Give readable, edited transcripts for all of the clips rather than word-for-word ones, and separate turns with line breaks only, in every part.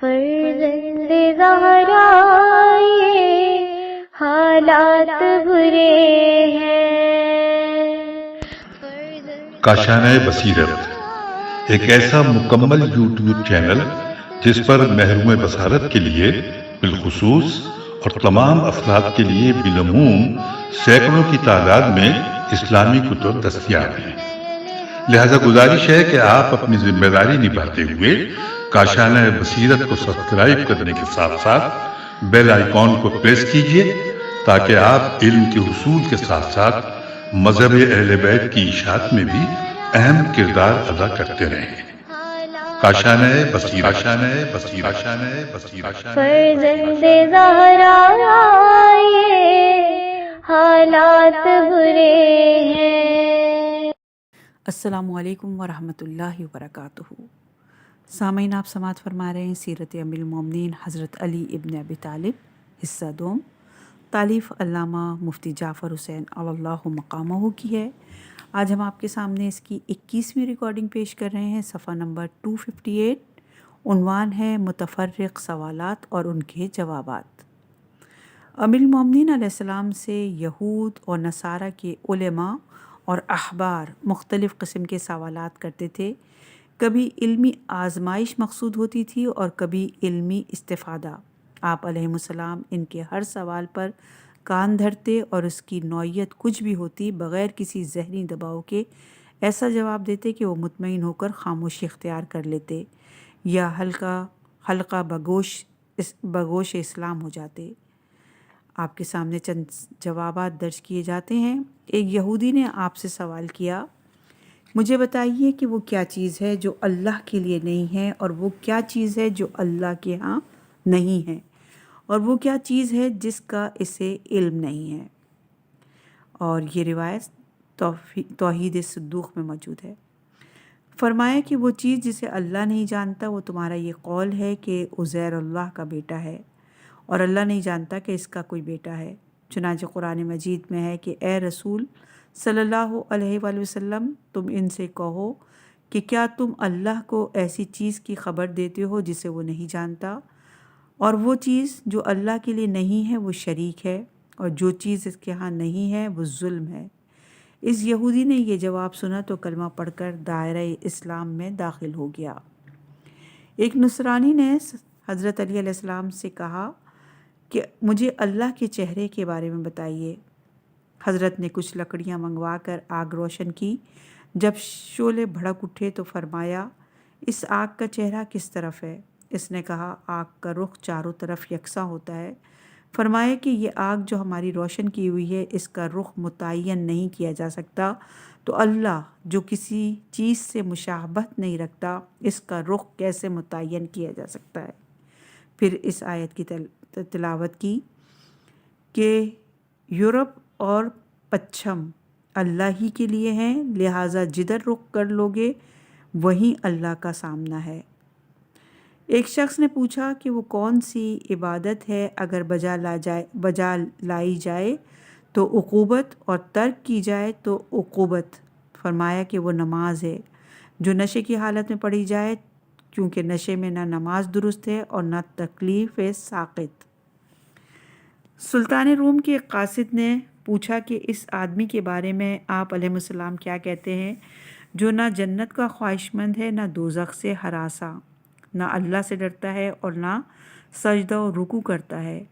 فرزند زہرا یہ حالات برے ہیں۔
کاشانۂ بصیرت ایک ایسا مکمل یوٹیوب چینل جس پر محروم بصارت کے لیے بالخصوص اور تمام افراد کے لیے بالعموم سینکڑوں کی تعداد میں اسلامی کتب دستیاب ہیں۔ لہذا گزارش ہے کہ آپ اپنی ذمہ داری نبھاتے ہوئے کاشانۂ بصیرت کو سبسکرائب کرنے کے ساتھ ساتھ بیل آئیکن کو پریس کیجیے تاکہ آپ علم کے حصول کے ساتھ ساتھ مذہب اہل بیت کی اشاعت میں بھی اہم کردار ادا کرتے رہیں۔ کاشانۂ بصیرت، کاشانۂ بصیرت، کاشانۂ بصیرت۔
فرزند زہرا یہ حالات برے ہیں۔
السلام علیکم ورحمۃ اللہ وبرکاتہ۔ سامعین، آپ سماعت فرما رہے ہیں سیرت ام المومنین حضرت علی ابن ابی طالب حصہ دوم، تالیف علامہ مفتی جعفر حسین علی اللہ مقامہ کی ہے۔ آج ہم آپ کے سامنے اس کی 21ویں ریکارڈنگ پیش کر رہے ہیں، صفحہ نمبر 258۔ عنوان ہے متفرق سوالات اور ان کے جوابات۔ ام المومنین علیہ السلام سے یہود اور نصارہ کے علماء اور احبار مختلف قسم کے سوالات کرتے تھے۔ کبھی علمی آزمائش مقصود ہوتی تھی اور کبھی علمی استفادہ۔ آپ علیہ السلام ان کے ہر سوال پر کان دھرتے اور اس کی نوعیت کچھ بھی ہوتی بغیر کسی ذہنی دباؤ کے ایسا جواب دیتے کہ وہ مطمئن ہو کر خاموشی اختیار کر لیتے یا حلقہ بگوش اسلام ہو جاتے۔ آپ کے سامنے چند جوابات درج کیے جاتے ہیں۔ ایک یہودی نے آپ سے سوال کیا، مجھے بتائیے کہ وہ کیا چیز ہے جو اللہ کے لیے نہیں ہے، اور وہ کیا چیز ہے جو اللہ کے ہاں نہیں ہے، اور وہ کیا چیز ہے جس کا اسے علم نہیں ہے۔ اور یہ روایت توحید صدوق میں موجود ہے۔ فرمایا کہ وہ چیز جسے اللہ نہیں جانتا وہ تمہارا یہ قول ہے کہ عزیر اللہ کا بیٹا ہے، اور اللہ نہیں جانتا کہ اس کا کوئی بیٹا ہے۔ چنانچہ قرآن مجید میں ہے کہ اے رسول صلی اللہ علیہ وآلہ وسلم، تم ان سے کہو کہ کیا تم اللہ کو ایسی چیز کی خبر دیتے ہو جسے وہ نہیں جانتا، اور وہ چیز جو اللہ کے لیے نہیں ہے وہ شریک ہے، اور جو چیز اس کے ہاں نہیں ہے وہ ظلم ہے۔ اس یہودی نے یہ جواب سنا تو کلمہ پڑھ کر دائرہ اسلام میں داخل ہو گیا۔ ایک نصرانی نے حضرت علی علیہ السلام سے کہا کہ مجھے اللہ کے چہرے کے بارے میں بتائیے۔ حضرت نے کچھ لکڑیاں منگوا کر آگ روشن کی۔ جب شعلے بھڑک اٹھے تو فرمایا، اس آگ کا چہرہ کس طرف ہے؟ اس نے کہا، آگ کا رخ چاروں طرف یکساں ہوتا ہے۔ فرمایا کہ یہ آگ جو ہماری روشن کی ہوئی ہے اس کا رخ متعین نہیں کیا جا سکتا، تو اللہ جو کسی چیز سے مشابہت نہیں رکھتا اس کا رخ کیسے متعین کیا جا سکتا ہے؟ پھر اس آیت کی تلاوت کی کہ یورپ اور پچھم اللہ ہی کے لیے ہیں، لہٰذا جدھر رخ کر لوگے وہیں اللہ کا سامنا ہے۔ ایک شخص نے پوچھا کہ وہ کون سی عبادت ہے اگر بجا لائی جائے تو عقوبت اور ترک کی جائے تو عقوبت؟ فرمایا کہ وہ نماز ہے جو نشے کی حالت میں پڑھی جائے، کیونکہ نشے میں نہ نماز درست ہے اور نہ تکلیف ساقط۔ سلطان روم کے ایک قاصد نے پوچھا کہ اس آدمی کے بارے میں آپ علیہ السلام کیا کہتے ہیں جو نہ جنت کا خواہش مند ہے، نہ دوزخ سے ہراساں، نہ اللہ سے ڈرتا ہے اور نہ سجدہ و رکوع کرتا ہے،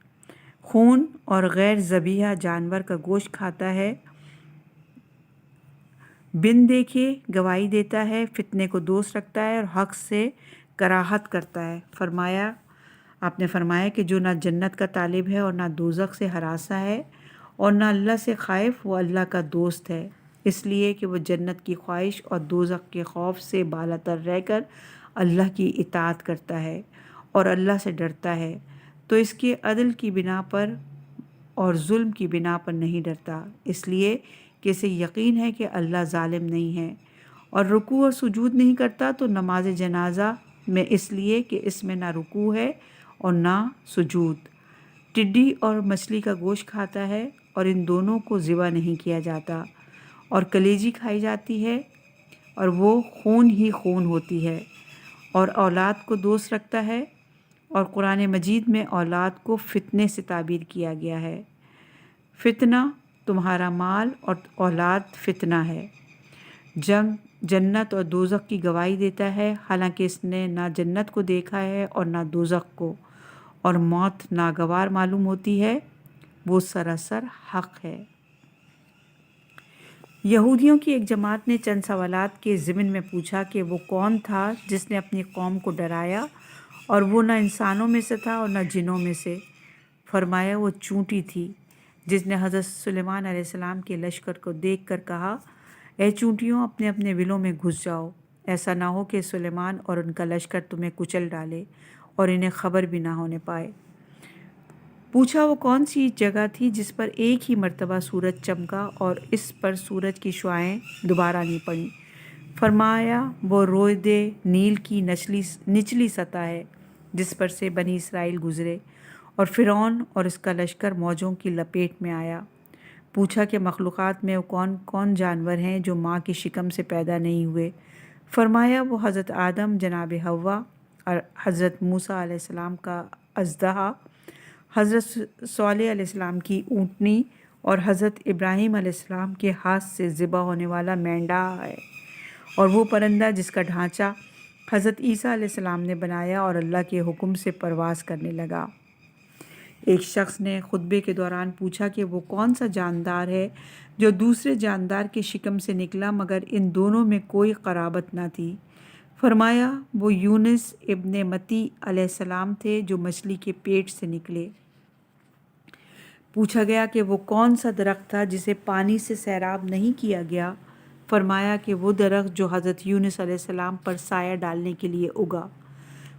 خون اور غیر ذبیحہ جانور کا گوشت کھاتا ہے، بن دیکھے گواہی دیتا ہے، فتنے کو دوست رکھتا ہے اور حق سے کراہت کرتا ہے۔ آپ نے فرمایا کہ جو نہ جنت کا طالب ہے اور نہ دوزخ سے ہراساں ہے اور نہ اللہ سے خائف، وہ اللہ کا دوست ہے، اس لیے کہ وہ جنت کی خواہش اور دوزخ کے خوف سے بالا تر رہ کر اللہ کی اطاعت کرتا ہے اور اللہ سے ڈرتا ہے، تو اس کے عدل کی بنا پر اور ظلم کی بنا پر نہیں ڈرتا، اس لیے کہ اسے یقین ہے کہ اللہ ظالم نہیں ہے، اور رکوع اور سجود نہیں کرتا تو نماز جنازہ میں اس لیے کہ اس میں نہ رکوع ہے اور نہ سجود، ٹڈی اور مچھلی کا گوشت کھاتا ہے اور ان دونوں کو ذبح نہیں کیا جاتا، اور کلیجی کھائی جاتی ہے اور وہ خون ہی خون ہوتی ہے، اور اولاد کو دوست رکھتا ہے اور قرآن مجید میں اولاد کو فتنے سے تعبیر کیا گیا ہے۔ فتنہ تمہارا مال اور اولاد فتنہ ہے۔ جنگ جنت اور دوزخ کی گواہی دیتا ہے، حالانکہ اس نے نہ جنت کو دیکھا ہے اور نہ دوزخ کو، اور موت ناگوار معلوم ہوتی ہے، وہ سراسر حق ہے۔ یہودیوں کی ایک جماعت نے چند سوالات کے ضمن میں پوچھا کہ وہ کون تھا جس نے اپنی قوم کو ڈرایا اور وہ نہ انسانوں میں سے تھا اور نہ جنوں میں سے۔ فرمایا وہ چونٹی تھی جس نے حضرت سلیمان علیہ السلام کے لشکر کو دیکھ کر کہا، اے چونٹیوں اپنے اپنے ولوں میں گھس جاؤ، ایسا نہ ہو کہ سلیمان اور ان کا لشکر تمہیں کچل ڈالے اور انہیں خبر بھی نہ ہونے پائے۔ پوچھا وہ کون سی جگہ تھی جس پر ایک ہی مرتبہ سورج چمکا اور اس پر سورج کی شعاعیں دوبارہ نہیں پڑیں؟ فرمایا وہ رود نیل کی نچلی سطح ہے جس پر سے بنی اسرائیل گزرے اور فرعون اور اس کا لشکر موجوں کی لپیٹ میں آیا۔ پوچھا کہ مخلوقات میں وہ کون کون جانور ہیں جو ماں کی شکم سے پیدا نہیں ہوئے؟ فرمایا وہ حضرت آدم، جناب حوا، اور حضرت موسیٰ علیہ السلام کا اژدہا، حضرت صالح علیہ السلام کی اونٹنی اور حضرت ابراہیم علیہ السلام کے ہاتھ سے ذبح ہونے والا مینڈا ہے، اور وہ پرندہ جس کا ڈھانچہ حضرت عیسیٰ علیہ السلام نے بنایا اور اللہ کے حکم سے پرواز کرنے لگا۔ ایک شخص نے خطبے کے دوران پوچھا کہ وہ کون سا جاندار ہے جو دوسرے جاندار کے شکم سے نکلا مگر ان دونوں میں کوئی قرابت نہ تھی؟ فرمایا وہ یونس ابن متی علیہ السلام تھے جو مچھلی کے پیٹ سے نکلے۔ پوچھا گیا کہ وہ کون سا درخت تھا جسے پانی سے سیراب نہیں کیا گیا؟ فرمایا کہ وہ درخت جو حضرت یونس علیہ السلام پر سایہ ڈالنے کے لیے اگا۔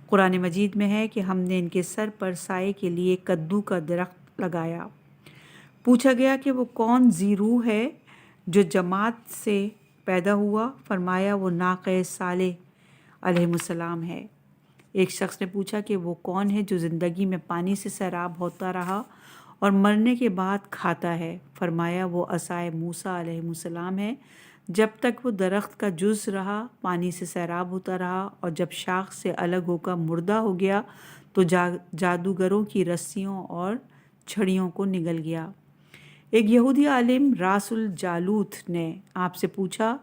قرآن مجید میں ہے کہ ہم نے ان کے سر پر سائے کے لیے کدو کا درخت لگایا۔ پوچھا گیا کہ وہ کون ذی روح ہے جو جماعت سے پیدا ہوا؟ فرمایا وہ ناقہ صالح علیہ السلام ہے۔ ایک شخص نے پوچھا کہ وہ کون ہے جو زندگی میں پانی سے سیراب ہوتا رہا اور مرنے کے بعد کھاتا ہے؟ فرمایا وہ عصائے موسیٰ علیہ السلام ہے۔ جب تک وہ درخت کا جز رہا پانی سے سیراب ہوتا رہا، اور جب شاخ سے الگ ہو کر مردہ ہو گیا تو جادوگروں کی رسیوں اور چھڑیوں کو نگل گیا۔ ایک یہودی عالم راس الجالوت نے آپ سے پوچھا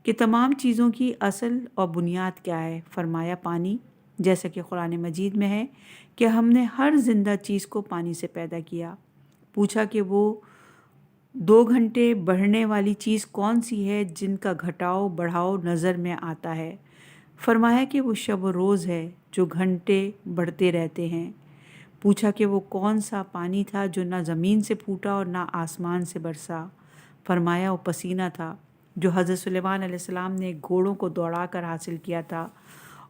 کہ تمام چیزوں کی اصل اور بنیاد کیا ہے؟ فرمایا پانی، جیسا کہ قرآن مجید میں ہے کہ ہم نے ہر زندہ چیز کو پانی سے پیدا کیا۔ پوچھا کہ وہ 2 گھنٹے بڑھنے والی چیز کون سی ہے جن کا گھٹاؤ بڑھاؤ نظر میں آتا ہے؟ فرمایا کہ وہ شب و روز ہے جو گھنٹے بڑھتے رہتے ہیں۔ پوچھا کہ وہ کون سا پانی تھا جو نہ زمین سے پھوٹا اور نہ آسمان سے برسا؟ فرمایا وہ پسینہ تھا جو حضرت سلیمان علیہ السلام نے گھوڑوں کو دوڑا کر حاصل کیا تھا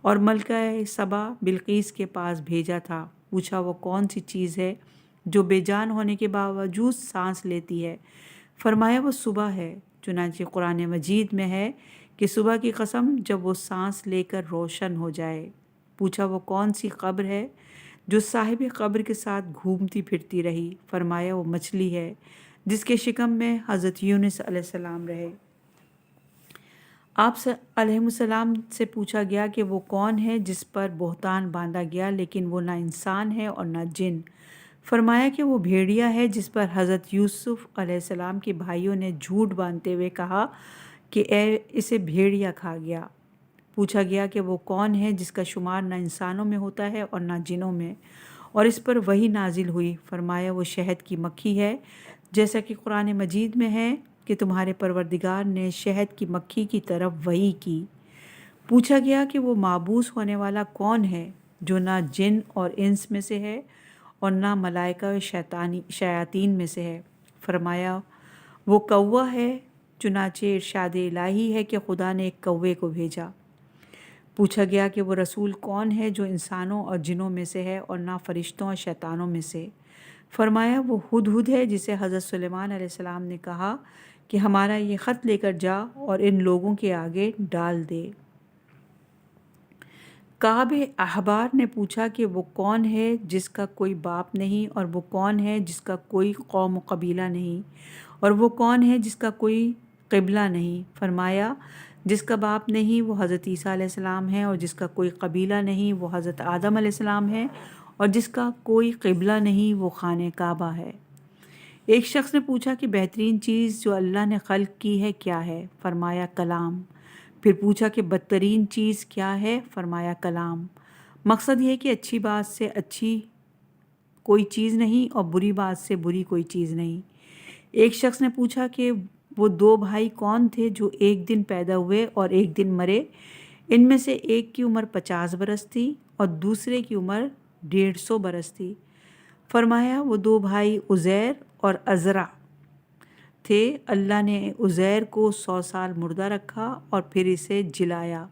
اور ملکہ سبا بلقیس کے پاس بھیجا تھا۔ پوچھا وہ کون سی چیز ہے جو بے جان ہونے کے باوجود سانس لیتی ہے؟ فرمایا وہ صبح ہے، چنانچہ قرآن مجید میں ہے کہ صبح کی قسم جب وہ سانس لے کر روشن ہو جائے۔ پوچھا وہ کون سی قبر ہے جو صاحب قبر کے ساتھ گھومتی پھرتی رہی؟ فرمایا وہ مچھلی ہے جس کے شکم میں حضرت یونس علیہ السلام رہے۔ آپ علیہ السلام سے پوچھا گیا کہ وہ کون ہے جس پر بہتان باندھا گیا لیکن وہ نہ انسان ہے اور نہ جن؟ فرمایا کہ وہ بھیڑیا ہے جس پر حضرت یوسف علیہ السلام کے بھائیوں نے جھوٹ باندھتے ہوئے کہا کہ اسے بھیڑیا کھا گیا۔ پوچھا گیا کہ وہ کون ہے جس کا شمار نہ انسانوں میں ہوتا ہے اور نہ جنوں میں، اور اس پر وحی نازل ہوئی؟ فرمایا وہ شہد کی مکھی ہے، جیسا کہ قرآن مجید میں ہے کہ تمہارے پروردگار نے شہد کی مکھی کی طرف وحی کی۔ پوچھا گیا کہ وہ معبوس ہونے والا کون ہے جو نہ جن اور انس میں سے ہے اور نہ ملائکہ و شیاطین میں سے ہے؟ فرمایا وہ کوا ہے، چنانچہ ارشاد الہی ہے کہ خدا نے ایک کوے کو بھیجا۔ پوچھا گیا کہ وہ رسول کون ہے جو انسانوں اور جنوں میں سے ہے اور نہ فرشتوں اور شیطانوں میں سے؟ فرمایا وہ ہدہد ہے جسے حضرت سلیمان علیہ السلام نے کہا کہ ہمارا یہ خط لے کر جا اور ان لوگوں کے آگے ڈال دے۔ کعب احبار نے پوچھا کہ وہ کون ہے جس کا کوئی باپ نہیں، اور وہ کون ہے جس کا کوئی قوم و قبیلہ نہیں، اور وہ کون ہے جس کا کوئی قبلہ نہیں؟ فرمایا جس کا باپ نہیں وہ حضرت عیسیٰ علیہ السلام ہے، اور جس کا کوئی قبیلہ نہیں وہ حضرت آدم علیہ السلام ہے، اور جس کا کوئی قبلہ نہیں وہ خانہ کعبہ ہے۔ ایک شخص نے پوچھا کہ بہترین چیز جو اللہ نے خلق کی ہے کیا ہے؟ فرمایا کلام۔ پھر پوچھا کہ بدترین چیز کیا ہے؟ فرمایا کلام۔ مقصد یہ کہ اچھی بات سے اچھی کوئی چیز نہیں اور بری بات سے بری کوئی چیز نہیں۔ ایک شخص نے پوچھا کہ وہ 2 بھائی کون تھے جو ایک دن پیدا ہوئے اور ایک دن مرے؟ ان میں سے ایک کی عمر 50 برس تھی اور دوسرے کی عمر 150 برس تھی۔ فرمایا وہ 2 بھائی عزیر اور عزرا تھے۔ اللہ نے عزیر کو 100 سال مردہ رکھا اور پھر اسے جلایا،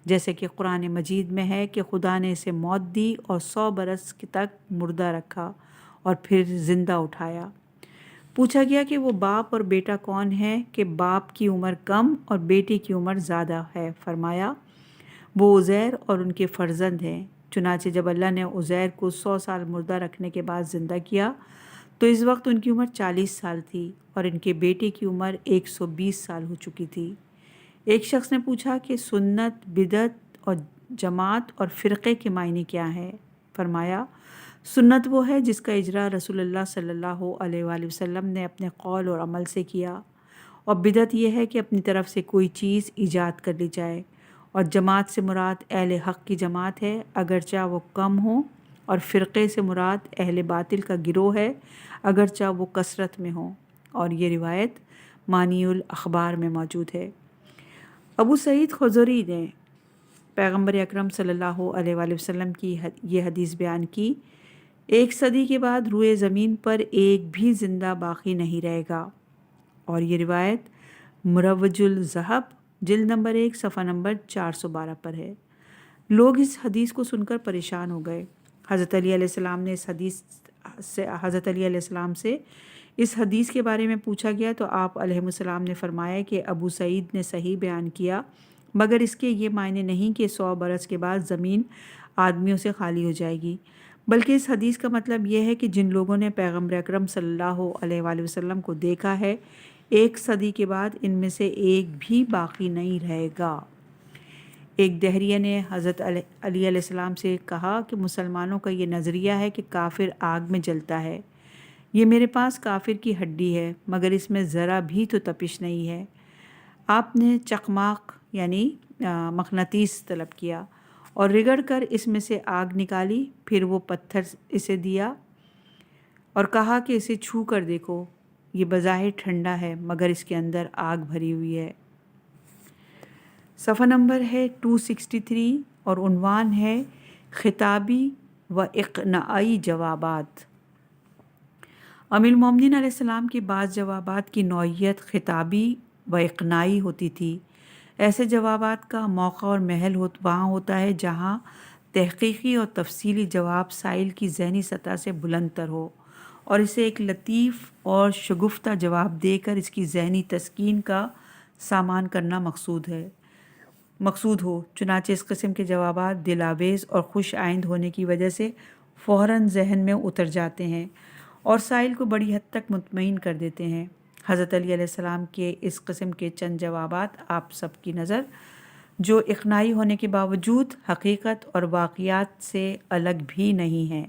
جیسے کہ قرآن مجید میں ہے کہ خدا نے اسے موت دی اور 100 برس تک مردہ رکھا اور پھر زندہ اٹھایا۔ پوچھا گیا کہ وہ باپ اور بیٹا کون ہے کہ باپ کی عمر کم اور بیٹے کی عمر زیادہ ہے؟ فرمایا وہ عزیر اور ان کے فرزند ہیں۔ چنانچہ جب اللہ نے عزیر کو 100 سال مردہ رکھنے کے بعد زندہ کیا تو اس وقت ان کی عمر 40 سال تھی اور ان کے بیٹے کی عمر 120 سال ہو چکی تھی۔ ایک شخص نے پوچھا کہ سنت، بدعت اور جماعت اور فرقے کے معنی کیا ہے؟ فرمایا سنت وہ ہے جس کا اجرا رسول اللہ صلی اللہ علیہ وآلہ وسلم نے اپنے قول اور عمل سے کیا، اور بدعت یہ ہے کہ اپنی طرف سے کوئی چیز ایجاد کر لی جائے، اور جماعت سے مراد اہل حق کی جماعت ہے اگرچہ وہ کم ہوں، اور فرقے سے مراد اہل باطل کا گروہ ہے اگرچہ وہ کثرت میں ہوں، اور یہ روایت مانی الاخبار میں موجود ہے۔ ابو سعید خدری نے پیغمبر اکرم صلی اللہ علیہ وآلہ وسلم کی یہ حدیث بیان کی، 1 صدی کے بعد روئے زمین پر ایک بھی زندہ باقی نہیں رہے گا، اور یہ روایت مروج الذہب جلد نمبر 1 صفحہ نمبر 412 پر ہے۔ لوگ اس حدیث کو سن کر پریشان ہو گئے۔ حضرت علی علیہ السلام نے حضرت علی علیہ السلام سے اس حدیث کے بارے میں پوچھا گیا تو آپ علیہ السلام نے فرمایا کہ ابو سعید نے صحیح بیان کیا، مگر اس کے یہ معنی نہیں کہ 100 برس کے بعد زمین آدمیوں سے خالی ہو جائے گی، بلکہ اس حدیث کا مطلب یہ ہے کہ جن لوگوں نے پیغمبر اکرم صلی اللہ علیہ وآلہ وسلم کو دیکھا ہے 1 صدی کے بعد ان میں سے ایک بھی باقی نہیں رہے گا۔ ایک دہریہ نے حضرت علی علیہ السلام سے کہا کہ مسلمانوں کا یہ نظریہ ہے کہ کافر آگ میں جلتا ہے، یہ میرے پاس کافر کی ہڈی ہے مگر اس میں ذرا بھی تو تپش نہیں ہے۔ آپ نے چقماق یعنی مقناطیس طلب کیا اور رگڑ کر اس میں سے آگ نکالی، پھر وہ پتھر اسے دیا اور کہا کہ اسے چھو کر دیکھو، یہ بظاہر ٹھنڈا ہے مگر اس کے اندر آگ بھری ہوئی ہے۔ صفحہ نمبر ہے 263 اور عنوان ہے خطابی و اقناعی جوابات۔ امیر المومنین علیہ السلام کی بعض جوابات کی نوعیت خطابی و اقناعی ہوتی تھی۔ ایسے جوابات کا موقع اور محل وہاں ہوتا ہے جہاں تحقیقی اور تفصیلی جواب سائل کی ذہنی سطح سے بلند تر ہو اور اسے ایک لطیف اور شگفتہ جواب دے کر اس کی ذہنی تسکین کا سامان کرنا مقصود ہو۔ چنانچہ اس قسم کے جوابات دل آویز اور خوش آئند ہونے کی وجہ سے فوراً ذہن میں اتر جاتے ہیں اور سائل کو بڑی حد تک مطمئن کر دیتے ہیں۔ حضرت علی علیہ السلام کے اس قسم کے چند جوابات آپ سب کی نظر جو اقناعی ہونے کے باوجود حقیقت اور واقعات سے الگ بھی نہیں ہیں۔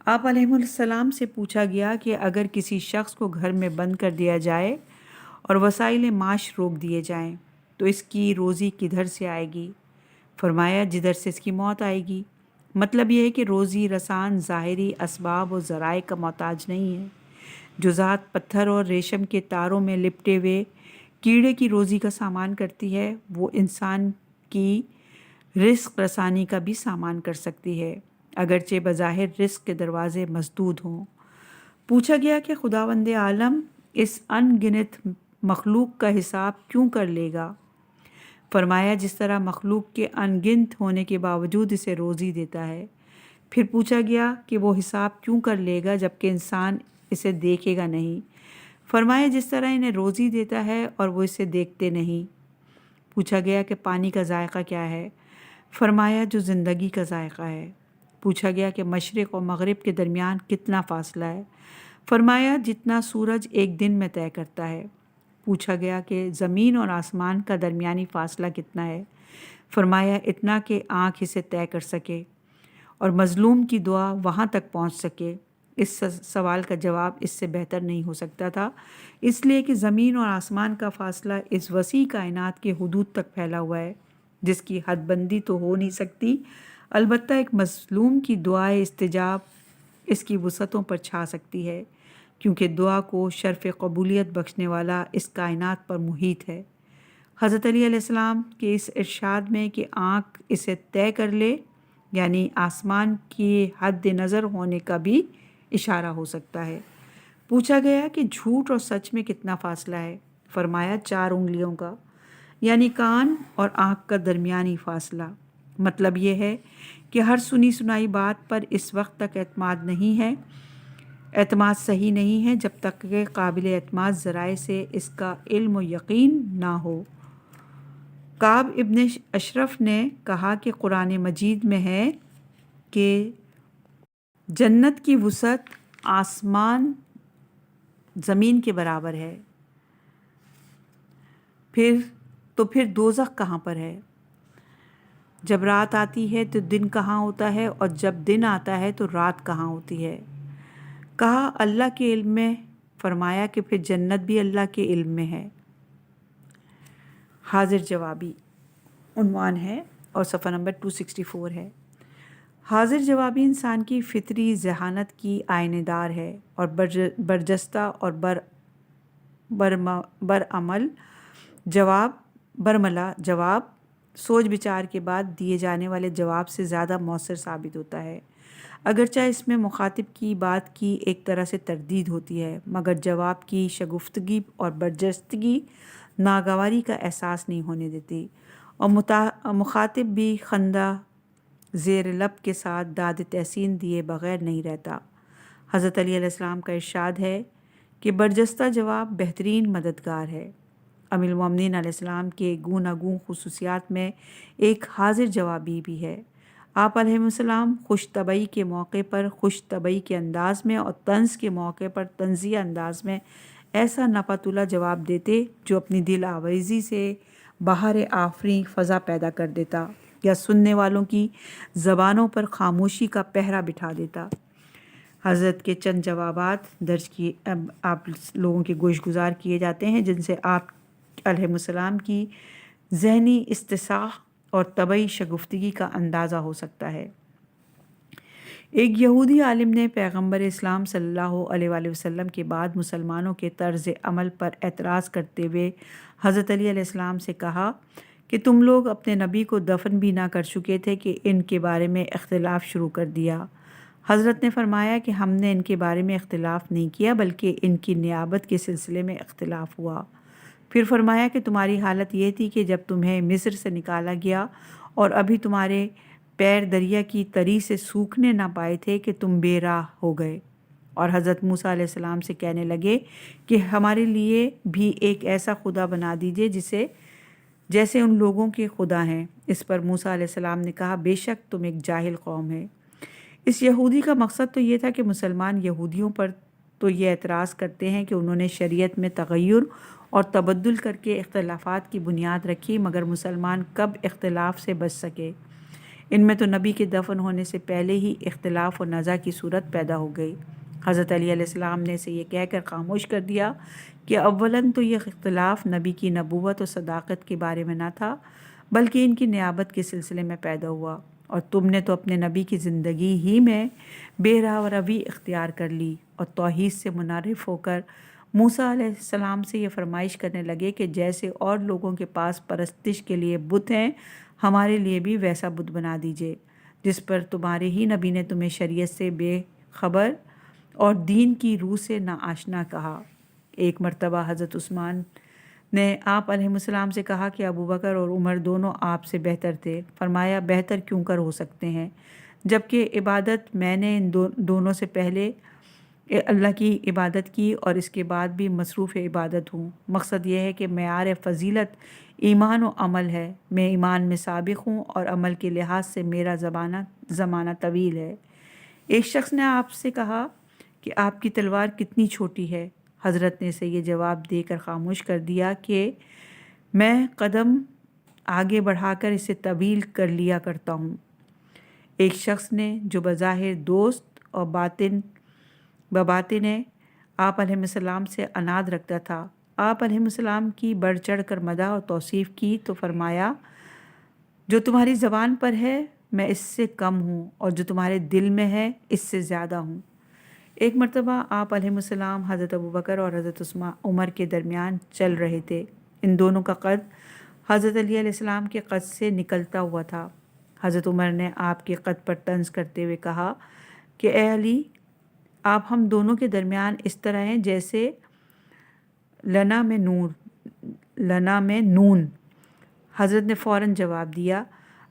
آپ علیہ السلام سے پوچھا گیا کہ اگر کسی شخص کو گھر میں بند کر دیا جائے اور وسائل معاش روک دیے جائیں تو اس کی روزی کدھر سے آئے گی؟ فرمایا جدھر سے اس کی موت آئے گی۔ مطلب یہ ہے کہ روزی رسان ظاہری اسباب و ذرائع کا محتاج نہیں ہے۔ جو ذات پتھر اور ریشم کے تاروں میں لپٹے ہوئے کیڑے کی روزی کا سامان کرتی ہے وہ انسان کی رزق رسانی کا بھی سامان کر سکتی ہے اگرچہ بظاہر رزق کے دروازے مسدود ہوں۔ پوچھا گیا کہ خداوند عالم اس ان گنت مخلوق کا حساب کیوں کر لے گا؟ فرمایا جس طرح مخلوق کے ان گنت ہونے کے باوجود اسے روزی دیتا ہے۔ پھر پوچھا گیا کہ وہ حساب کیوں کر لے گا جبکہ انسان اسے دیکھے گا نہیں؟ فرمایا جس طرح انہیں روزی دیتا ہے اور وہ اسے دیکھتے نہیں۔ پوچھا گیا کہ پانی کا ذائقہ کیا ہے؟ فرمایا جو زندگی کا ذائقہ ہے۔ پوچھا گیا کہ مشرق اور مغرب کے درمیان کتنا فاصلہ ہے؟ فرمایا جتنا سورج ایک دن میں طے کرتا ہے۔ پوچھا گیا کہ زمین اور آسمان کا درمیانی فاصلہ کتنا ہے؟ فرمایا اتنا کہ آنکھ اسے طے کر سکے۔ اور مظلوم کی دعا وہاں تک پہنچ سکے، اس سوال کا جواب اس سے بہتر نہیں ہو سکتا تھا، اس لیے کہ زمین اور آسمان کا فاصلہ اس وسیع کائنات کے حدود تک پھیلا ہوا ہے جس کی حد بندی تو ہو نہیں سکتی، البتہ ایک مظلوم کی دعائے استجاب اس کی وسعتوں پر چھا سکتی ہے، کیونکہ دعا کو شرف قبولیت بخشنے والا اس کائنات پر محیط ہے۔ حضرت علی علیہ السلام کے اس ارشاد میں کہ آنکھ اسے طے کر لے، یعنی آسمان کی حد نظر ہونے کا بھی اشارہ ہو سکتا ہے۔ پوچھا گیا کہ جھوٹ اور سچ میں کتنا فاصلہ ہے؟ فرمایا 4 انگلیوں کا، یعنی کان اور آنکھ کا درمیانی فاصلہ۔ مطلب یہ ہے کہ ہر سنی سنائی بات پر اس وقت تک اعتماد صحیح نہیں ہے جب تک کہ قابل اعتماد ذرائع سے اس کا علم و یقین نہ ہو۔ کعب ابن اشرف نے کہا کہ قرآن مجید میں ہے کہ جنت کی وسعت آسمان زمین کے برابر ہے، پھر دوزخ کہاں پر ہے؟ جب رات آتی ہے تو دن کہاں ہوتا ہے، اور جب دن آتا ہے تو رات کہاں ہوتی ہے؟ کہا اللہ کے علم میں۔ فرمایا کہ پھر جنت بھی اللہ کے علم میں ہے۔ حاضر جوابی عنوان ہے اور صفحہ نمبر 264 ہے۔ حاضر جوابی انسان کی فطری ذہانت کی آئینہ دار ہے اور برجستہ اور برملا جواب سوچ بچار کے بعد دیے جانے والے جواب سے زیادہ مؤثر ثابت ہوتا ہے، اگرچہ اس میں مخاطب کی بات کی ایک طرح سے تردید ہوتی ہے، مگر جواب کی شگفتگی اور برجستگی ناگواری کا احساس نہیں ہونے دیتی، اور مخاطب بھی خندہ زیر لب کے ساتھ داد تحسین دیے بغیر نہیں رہتا۔ حضرت علی علیہ السلام کا ارشاد ہے کہ برجستہ جواب بہترین مددگار ہے۔ امیر المومنین علیہ السلام کے گوناگون خصوصیات میں ایک حاضر جوابی بھی ہے۔ آپ علیہ السلام خوش طبعی کے موقع پر خوش طبعی کے انداز میں اور طنز کے موقع پر طنزیہ انداز میں ایسا ناپتولہ جواب دیتے جو اپنی دل آویزی سے بہار آفریں فضا پیدا کر دیتا یا سننے والوں کی زبانوں پر خاموشی کا پہرا بٹھا دیتا۔ حضرت کے چند جوابات درج کیے آپ لوگوں کے گوش گزار کیے جاتے ہیں، جن سے آپ علیہ السلام کی ذہنی استحصاء اور طبعی شگفتگی کا اندازہ ہو سکتا ہے۔ ایک یہودی عالم نے پیغمبر اسلام صلی اللہ علیہ وآلہ وسلم کے بعد مسلمانوں کے طرز عمل پر اعتراض کرتے ہوئے حضرت علی علیہ السلام سے کہا کہ تم لوگ اپنے نبی کو دفن بھی نہ کر چکے تھے کہ ان کے بارے میں اختلاف شروع کر دیا۔ حضرت نے فرمایا کہ ہم نے ان کے بارے میں اختلاف نہیں کیا بلکہ ان کی نیابت کے سلسلے میں اختلاف ہوا۔ پھر فرمایا کہ تمہاری حالت یہ تھی کہ جب تمہیں مصر سے نکالا گیا اور ابھی تمہارے پیر دریا کی تری سے سوکھنے نہ پائے تھے کہ تم بے راہ ہو گئے، اور حضرت موسیٰ علیہ السلام سے کہنے لگے کہ ہمارے لیے بھی ایک ایسا خدا بنا دیجئے جیسے ان لوگوں کے خدا ہیں۔ اس پر موسیٰ علیہ السلام نے کہا بے شک تم ایک جاہل قوم ہے۔ اس یہودی کا مقصد تو یہ تھا کہ مسلمان یہودیوں پر تو یہ اعتراض کرتے ہیں کہ انہوں نے شریعت میں تغیر اور تبدل کر کے اختلافات کی بنیاد رکھی، مگر مسلمان کب اختلاف سے بچ سکے؟ ان میں تو نبی کے دفن ہونے سے پہلے ہی اختلاف و نزاع کی صورت پیدا ہو گئی۔ حضرت علی علیہ السلام نے اسے یہ کہہ کر خاموش کر دیا کہ اولاً تو یہ اختلاف نبی کی نبوت و صداقت کے بارے میں نہ تھا بلکہ ان کی نیابت کے سلسلے میں پیدا ہوا، اور تم نے تو اپنے نبی کی زندگی ہی میں بے راہ روی اختیار کر لی اور توحید سے منحرف ہو کر موسیٰ علیہ السلام سے یہ فرمائش کرنے لگے کہ جیسے اور لوگوں کے پاس پرستش کے لیے بت ہیں، ہمارے لیے بھی ویسا بت بنا دیجئے، جس پر تمہارے ہی نبی نے تمہیں شریعت سے بے خبر اور دین کی روح سے ناآشنا کہا۔ ایک مرتبہ حضرت عثمان نے آپ علیہ السلام سے کہا کہ ابو بکر اور عمر دونوں آپ سے بہتر تھے۔ فرمایا بہتر کیوں کر ہو سکتے ہیں جبکہ عبادت میں نے ان دونوں سے پہلے اللہ کی عبادت کی اور اس کے بعد بھی مصروف عبادت ہوں۔ مقصد یہ ہے کہ معیار فضیلت ایمان و عمل ہے، میں ایمان میں سابق ہوں اور عمل کے لحاظ سے میرا زمانہ طویل ہے۔ ایک شخص نے آپ سے کہا کہ آپ کی تلوار کتنی چھوٹی ہے؟ حضرت نے اسے یہ جواب دے کر خاموش کر دیا کہ میں قدم آگے بڑھا کر اسے طویل کر لیا کرتا ہوں۔ ایک شخص نے جو بظاہر دوست اور بباطن ہے آپ علیہ السلام سے اناد رکھتا تھا، آپ علیہ السلام کی بڑھ چڑھ کر مدح اور توصیف کی تو فرمایا جو تمہاری زبان پر ہے میں اس سے کم ہوں اور جو تمہارے دل میں ہے اس سے زیادہ ہوں۔ ایک مرتبہ آپ علیہ السلام حضرت ابوبکر اور حضرت عمر کے درمیان چل رہے تھے۔ ان دونوں کا قد حضرت علی علیہ السلام کے قد سے نکلتا ہوا تھا۔ حضرت عمر نے آپ کے قد پر طنز کرتے ہوئے کہا کہ اے علی، آپ ہم دونوں کے درمیان اس طرح ہیں جیسے لنا میں نون۔ حضرت نے فوراً جواب دیا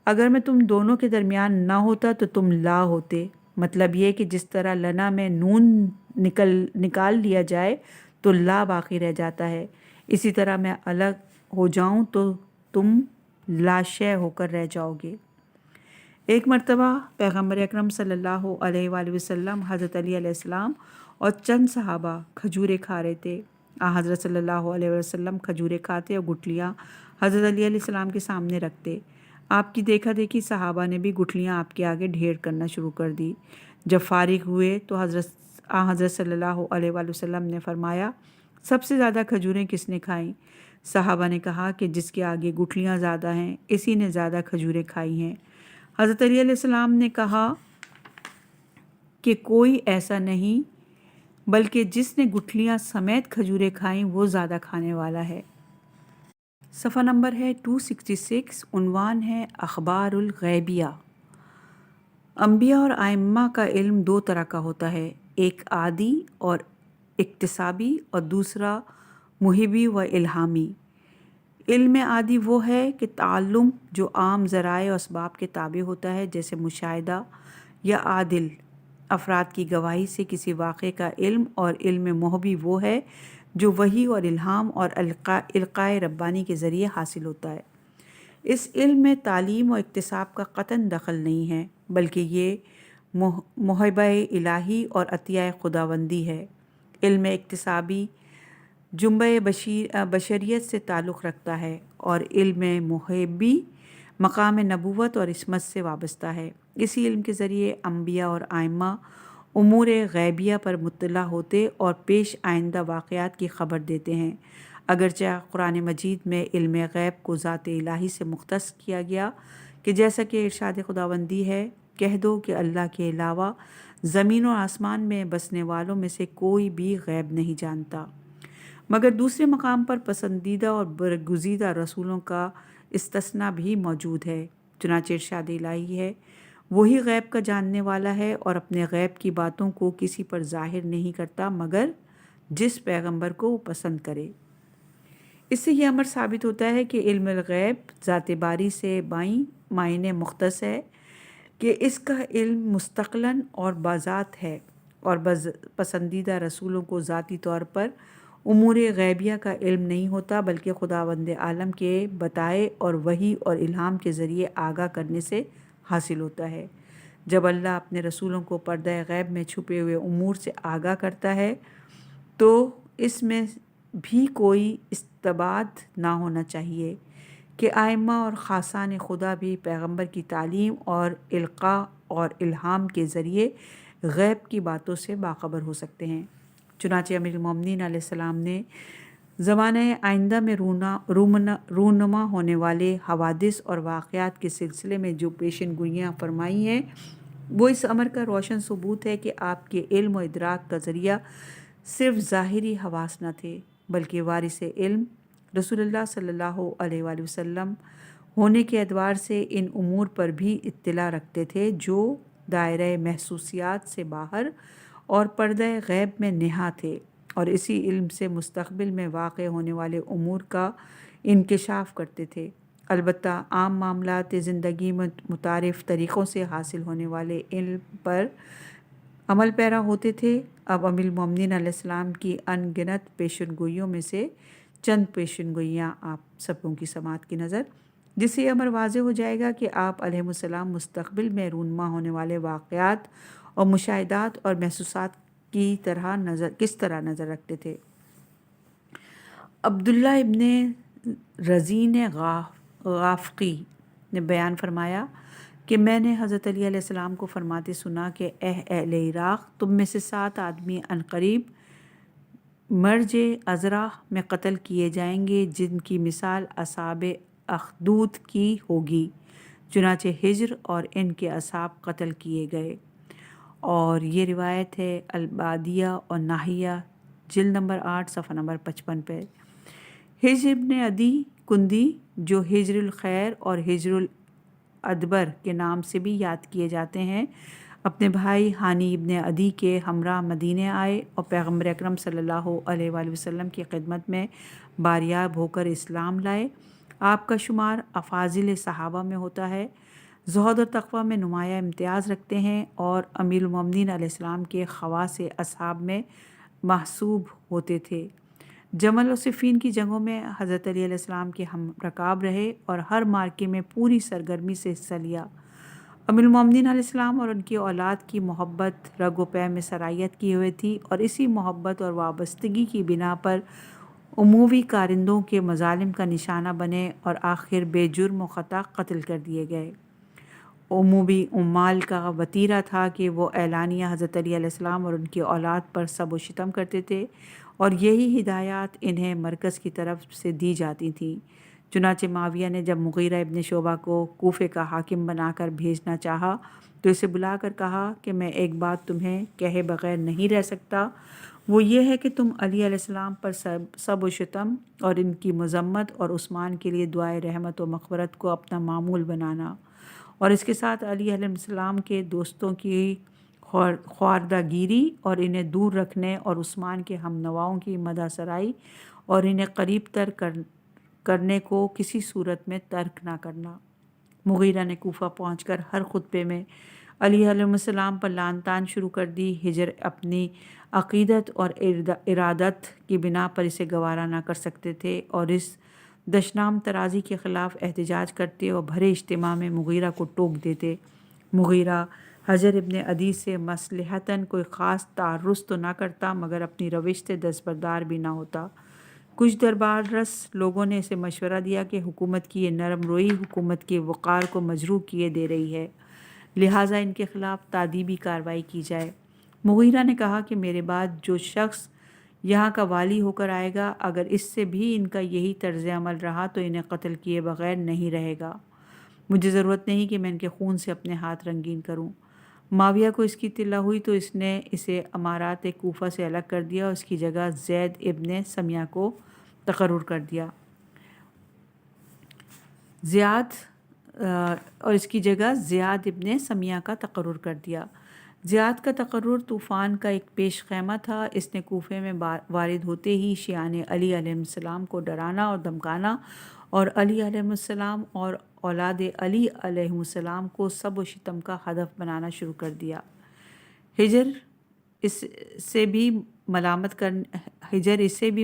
اگر میں تم دونوں کے درمیان نہ ہوتا تو تم لا ہوتے۔ مطلب یہ کہ جس طرح لنا میں نون نکال لیا جائے تو لا باقی رہ جاتا ہے، اسی طرح میں الگ ہو جاؤں تو تم لاشے ہو کر رہ جاؤ گے۔ ایک مرتبہ پیغمبر اکرم صلی اللہ علیہ وآلہ وسلم، حضرت علی علیہ السلام اور چند صحابہ کھجورے کھا رہے تھے۔ حضرت صلی اللہ علیہ وسلم کھجورے کھاتے اور گٹھلیاں حضرت علی علیہ السلام کے سامنے رکھتے۔ آپ کی دیکھا دیکھی صحابہ نے بھی گٹھلیاں آپ کے آگے ڈھیر کرنا شروع کر دی۔ جب فارغ ہوئے تو حضرت صلی اللہ علیہ وآلہ وسلم نے فرمایا سب سے زیادہ کھجوریں کس نے کھائیں؟ صحابہ نے کہا کہ جس کے آگے گٹھلیاں زیادہ ہیں اسی نے زیادہ کھجوریں کھائی ہیں۔ حضرت علی علیہ السلام نے کہا کہ کوئی ایسا نہیں بلکہ جس نے گٹھلیاں سمیت کھجوریں کھائیں وہ زیادہ کھانے والا ہے۔ صفحہ نمبر ہے 266، عنوان ہے اخبار الغیبیہ۔ انبیاء اور ائمہ کا علم دو طرح کا ہوتا ہے، ایک عادی اور اکتسابی اور دوسرا موہبی و الہامی۔ علم عادی وہ ہے کہ تعلم جو عام ذرائع و اسباب کے تابع ہوتا ہے، جیسے مشاہدہ یا عادل افراد کی گواہی سے کسی واقعے کا علم، اور علم موہبی وہ ہے جو وحی اور الہام اور القائے ربانی کے ذریعے حاصل ہوتا ہے۔ اس علم میں تعلیم و اکتساب کا قطعاً دخل نہیں ہے، بلکہ یہ موہبہ الہی اور عطیہ خداوندی ہے۔ علم اکتسابی جنبہ بشریت سے تعلق رکھتا ہے اور علم موہبی مقام نبوت اور عصمت سے وابستہ ہے۔ اسی علم کے ذریعے انبیاء اور ائمہ امور غیبیہ پر مطلع ہوتے اور پیش آئندہ واقعات کی خبر دیتے ہیں۔ اگرچہ قرآن مجید میں علم غیب کو ذات الہی سے مختص کیا گیا کہ جیسا کہ ارشاد خداوندی ہے، کہہ دو کہ اللہ کے علاوہ زمین و آسمان میں بسنے والوں میں سے کوئی بھی غیب نہیں جانتا، مگر دوسرے مقام پر پسندیدہ اور برگزیدہ رسولوں کا استثناء بھی موجود ہے۔ چنانچہ ارشاد الہی ہے، وہی غیب کا جاننے والا ہے اور اپنے غیب کی باتوں کو کسی پر ظاہر نہیں کرتا مگر جس پیغمبر کو وہ پسند کرے۔ اس سے یہ امر ثابت ہوتا ہے کہ علم الغیب ذات باری سے بائیں معنی مختص ہے کہ اس کا علم مستقلاً اور بذات ہے، اور پسندیدہ رسولوں کو ذاتی طور پر امور غیبیہ کا علم نہیں ہوتا، بلکہ خداوند عالم کے بتائے اور وحی اور الہام کے ذریعے آگاہ کرنے سے حاصل ہوتا ہے۔ جب اللہ اپنے رسولوں کو پردہ غیب میں چھپے ہوئے امور سے آگاہ کرتا ہے تو اس میں بھی کوئی استبعاد نہ ہونا چاہیے کہ ائمہ اور خاصان خدا بھی پیغمبر کی تعلیم اور القاء اور الہام کے ذریعے غیب کی باتوں سے باخبر ہو سکتے ہیں۔ چنانچہ امیر المومنین علیہ السلام نے زمانہ آئندہ میں رونما ہونے والے حوادث اور واقعات کے سلسلے میں جو پیشن گوئیاں فرمائی ہیں وہ اس امر کا روشن ثبوت ہے کہ آپ کے علم و ادراک کا ذریعہ صرف ظاہری حواس نہ تھے، بلکہ وارث علم رسول اللہ صلی اللہ علیہ وآلہ وسلم ہونے کے اعتبار سے ان امور پر بھی اطلاع رکھتے تھے جو دائرہ محسوسیات سے باہر اور پردہ غیب میں نہا تھے، اور اسی علم سے مستقبل میں واقع ہونے والے امور کا انکشاف کرتے تھے۔ البتہ عام معاملات زندگی میں متعارف طریقوں سے حاصل ہونے والے علم پر عمل پیرا ہوتے تھے۔ اب امیر المومنین علیہ السلام کی ان گنت پیشن گوئیوں میں سے چند پیشن گوئیاں آپ سبوں کی سماعت کی نظر، جس سے یہ امر واضح ہو جائے گا کہ آپ علیہ السلام مستقبل میں رونما ہونے والے واقعات اور مشاہدات اور محسوسات کی کس طرح نظر رکھتے تھے۔ عبداللہ ابن رزین غافقی نے بیان فرمایا، کہ میں نے حضرت علی علیہ السلام کو فرماتے سنا کہ اے اہل عراق، تم میں سے 7 آدمی عنقریب مرج ازرع میں قتل کیے جائیں گے جن کی مثال اصحاب اخدود کی ہوگی۔ چنانچہ ہجر اور ان کے اصحاب قتل کیے گئے۔ اور یہ روایت ہے البادیہ اور ناحیہ جلد نمبر 8 صفحہ نمبر 55 پہ۔ ہجر ابن عدی کندی، جو ہجر الخیر اور ہجر الادبر کے نام سے بھی یاد کیے جاتے ہیں، اپنے بھائی ہانی ابن عدی کے ہمراہ مدینہ آئے اور پیغمبر اکرم صلی اللہ علیہ وآلہ وسلم کی خدمت میں باریاب ہو کر اسلام لائے۔ آپ کا شمار افاضل صحابہ میں ہوتا ہے، زہد اور تقوی میں نمایاں امتیاز رکھتے ہیں اور امیر المومنین علیہ السلام کے خواص اصحاب میں محسوب ہوتے تھے۔ جمل و صفین کی جنگوں میں حضرت علی علیہ السلام کے ہم رکاب رہے اور ہر مارکے میں پوری سرگرمی سے حصہ لیا۔ امیر المومنین علیہ السلام اور ان کی اولاد کی محبت رگ و پے میں سرایت کی ہوئی تھی اور اسی محبت اور وابستگی کی بنا پر عموی کارندوں کے مظالم کا نشانہ بنے اور آخر بے جرم و خطا قتل کر دیے گئے۔ عمومی عمال کا وتیرہ تھا کہ وہ اعلانیہ حضرت علی علیہ السلام اور ان کی اولاد پر سب و شتم کرتے تھے اور یہی ہدایات انہیں مرکز کی طرف سے دی جاتی تھیں۔ چنانچہ معاویہ نے جب مغیرہ ابن شعبہ کو کوفے کا حاکم بنا کر بھیجنا چاہا تو اسے بلا کر کہا کہ میں ایک بات تمہیں کہے بغیر نہیں رہ سکتا، وہ یہ ہے کہ تم علی علیہ السلام پر سب و شتم اور ان کی مذمت اور عثمان کے لیے دعائے رحمت و مغفرت کو اپنا معمول بنانا، اور اس کے ساتھ علی علیہ السلام کے دوستوں کی خواردگیری اور انہیں دور رکھنے اور عثمان کے ہم نواؤں کی مدح سرائی اور انہیں قریب تر کرنے کو کسی صورت میں ترک نہ کرنا۔ مغیرہ نے کوفہ پہنچ کر ہر خطبے میں علی علیہ السلام پر لعن طعن شروع کر دی۔ ہجر اپنی عقیدت اور ارادت کی بنا پر اسے گوارا نہ کر سکتے تھے اور اس دشنام ترازی کے خلاف احتجاج کرتے اور بھرے اجتماع میں مغیرہ کو ٹوک دیتے۔ مغیرہ حجر ابن عدی سے مصلحتاً کوئی خاص تعرض تو نہ کرتا مگر اپنی روش سے دستبردار بھی نہ ہوتا۔ کچھ دربار رس لوگوں نے اسے مشورہ دیا کہ حکومت کی یہ نرم روئی حکومت کے وقار کو مجروح کیے دے رہی ہے، لہٰذا ان کے خلاف تادیبی کارروائی کی جائے۔ مغیرہ نے کہا کہ میرے بعد جو شخص یہاں کا والی ہو کر آئے گا، اگر اس سے بھی ان کا یہی طرز عمل رہا تو انہیں قتل کیے بغیر نہیں رہے گا۔ مجھے ضرورت نہیں کہ میں ان کے خون سے اپنے ہاتھ رنگین کروں۔ معاویہ کو اس کی اطلاع ہوئی تو اس نے اسے امارات کوفہ سے الگ کر دیا اور اس کی جگہ زید ابن سمیہ کو تقرر کر دیا۔ زیاد ابن سمیہ کا تقرر کر دیا۔ زیاد کا تقرر طوفان کا ایک پیش خیمہ تھا۔ اس نے کوفے میں وارد ہوتے ہی شیعان علی علیہ السلام کو ڈرانا اور دھمکانا اور علی علیہ السلام اور اولاد علی علیہ السلام کو سب و شتم کا ہدف بنانا شروع کر دیا۔ ہجر اسے بھی